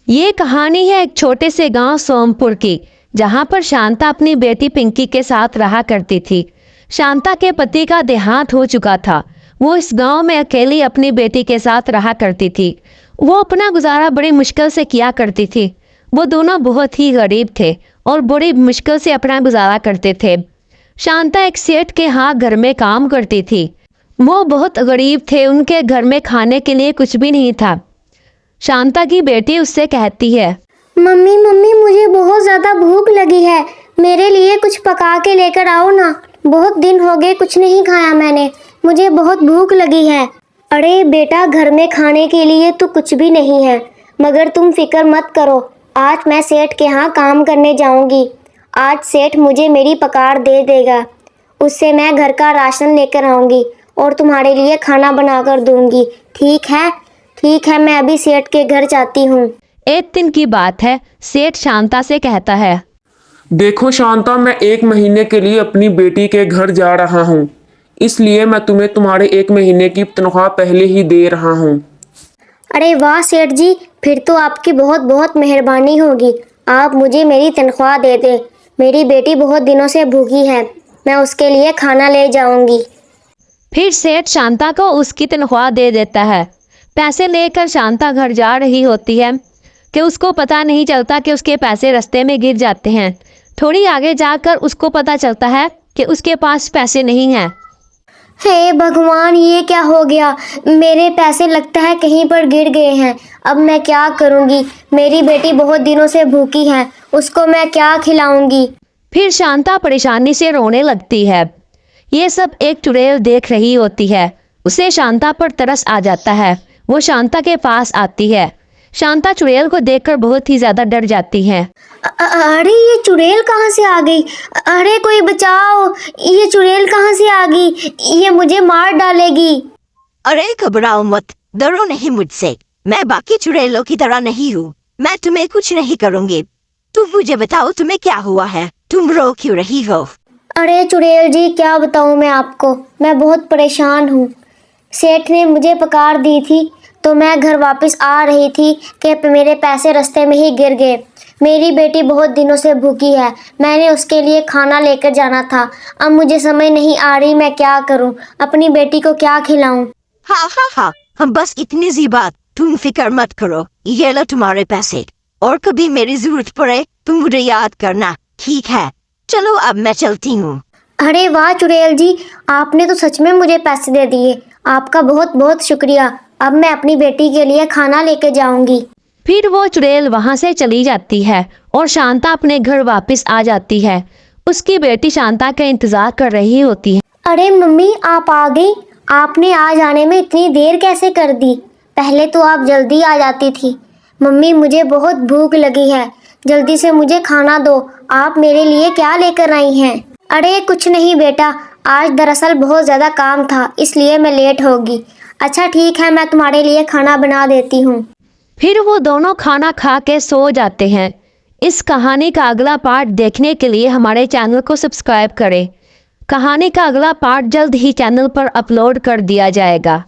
ये कहानी है एक छोटे से गांव सोमपुर की, जहां पर शांता अपनी बेटी पिंकी के साथ रहा करती थी। शांता के पति का देहांत हो चुका था। वो इस गांव में अकेली अपनी बेटी के साथ रहा करती थी। वो अपना गुजारा बड़ी मुश्किल से किया करती थी। वो दोनों बहुत ही गरीब थे और बड़ी मुश्किल से अपना गुजारा करते थे। शांता एक सेठ के यहाँ घर में काम करती थी। वो बहुत गरीब थे, उनके घर में खाने के लिए कुछ भी नहीं था। शांता की बेटी उससे कहती है, मम्मी मम्मी मुझे बहुत ज़्यादा भूख लगी है, मेरे लिए कुछ पका के लेकर आओ ना। बहुत दिन हो गए कुछ नहीं खाया मैंने, मुझे बहुत भूख लगी है। अरे बेटा, घर में खाने के लिए तो कुछ भी नहीं है, मगर तुम फिक्र मत करो, आज मैं सेठ के यहाँ काम करने जाऊँगी। आज सेठ मुझे मेरी पगार दे देगा, उससे मैं घर का राशन लेकर आऊँगी और तुम्हारे लिए खाना बना कर दूँगी। ठीक है, मैं अभी सेठ के घर जाती हूँ। एक दिन की बात है। सेठ शांता से कहता है, देखो शांता, मैं 1 महीने के लिए अपनी बेटी के घर जा रहा हूँ, इसलिए मैं तुम्हें तुम्हारे 1 महीने की तनख्वाह पहले ही दे रहा हूँ। अरे वाह सेठ जी, फिर तो आपकी बहुत बहुत मेहरबानी होगी। आप मुझे मेरी तनख्वाह दे दें। मेरी बेटी बहुत दिनों से भूखी है, मैं उसके लिए खाना ले जाऊंगी। फिर सेठ शांता को उसकी तनख्वाह दे देता है। पैसे लेकर शांता घर जा रही होती है कि उसको पता नहीं चलता कि उसके पैसे रास्ते में गिर जाते हैं। थोड़ी आगे जाकर उसको पता चलता है कि उसके पास पैसे नहीं हैं। हे भगवान, ये क्या हो गया? मेरे पैसे लगता है कहीं पर गिर गए हैं। अब मैं क्या करूंगी? मेरी बेटी बहुत दिनों से भूखी है, उसको मैं क्या खिलाऊंगी? फिर शांता परेशानी से रोने लगती है। ये सब एक चुड़ैल देख रही होती है। उसे शांता पर तरस आ जाता है। वो शांता के पास आती है। शांता चुड़ैल को देखकर बहुत ही ज्यादा डर जाती है। अरे ये चुड़ैल कहाँ से आ गई? अरे कोई बचाओ, ये चुड़ैल कहाँ से आ गई? ये मुझे मार डालेगी। अरे घबराओ मत, डरो नहीं मुझसे। मैं बाकी चुड़ैलों की तरह नहीं हूँ, मैं तुम्हें कुछ नहीं करूँगी। तुम मुझे बताओ तुम्हें क्या हुआ है, तुम रो क्यों रही हो? अरे चुड़ैल जी, क्या बताऊँ मैं आपको, मैं बहुत परेशान हूँ। सेठ ने मुझे पगार दी थी तो मैं घर वापस आ रही थी कि मेरे पैसे रास्ते में ही गिर गए। मेरी बेटी बहुत दिनों से भूखी है, मैंने उसके लिए खाना लेकर जाना था। अब मुझे समझ नहीं आ रही मैं क्या करूं, अपनी बेटी को क्या खिलाऊं? हाँ, हम बस इतनी सी बात, तुम फिक्र मत करो। ये लो तुम्हारे पैसे, और कभी मेरी जरूरत पड़े तुम मुझे याद करना, ठीक है? चलो अब मैं चलती हूँ। अरे वाह चुड़ैल जी, आपने तो सच में मुझे पैसे दे दिए, आपका बहुत बहुत शुक्रिया। अब मैं अपनी बेटी के लिए खाना लेके जाऊंगी। फिर वो चुड़ैल वहां से चली जाती है और शांता अपने घर वापस आ जाती है। उसकी बेटी शांता का इंतजार कर रही होती है। अरे मम्मी, आप आ गई? आपने आ जाने में इतनी देर कैसे कर दी? पहले तो आप जल्दी आ जाती थी। मम्मी मुझे बहुत भूख लगी है, जल्दी से मुझे खाना दो। आप मेरे लिए क्या लेकर आई हैं? अरे कुछ नहीं बेटा, आज दरअसल बहुत ज़्यादा काम था, इसलिए मैं लेट होगी। अच्छा ठीक है, मैं तुम्हारे लिए खाना बना देती हूँ। फिर वो दोनों खाना खा के सो जाते हैं। इस कहानी का अगला पार्ट देखने के लिए हमारे चैनल को सब्सक्राइब करें। कहानी का अगला पार्ट जल्द ही चैनल पर अपलोड कर दिया जाएगा।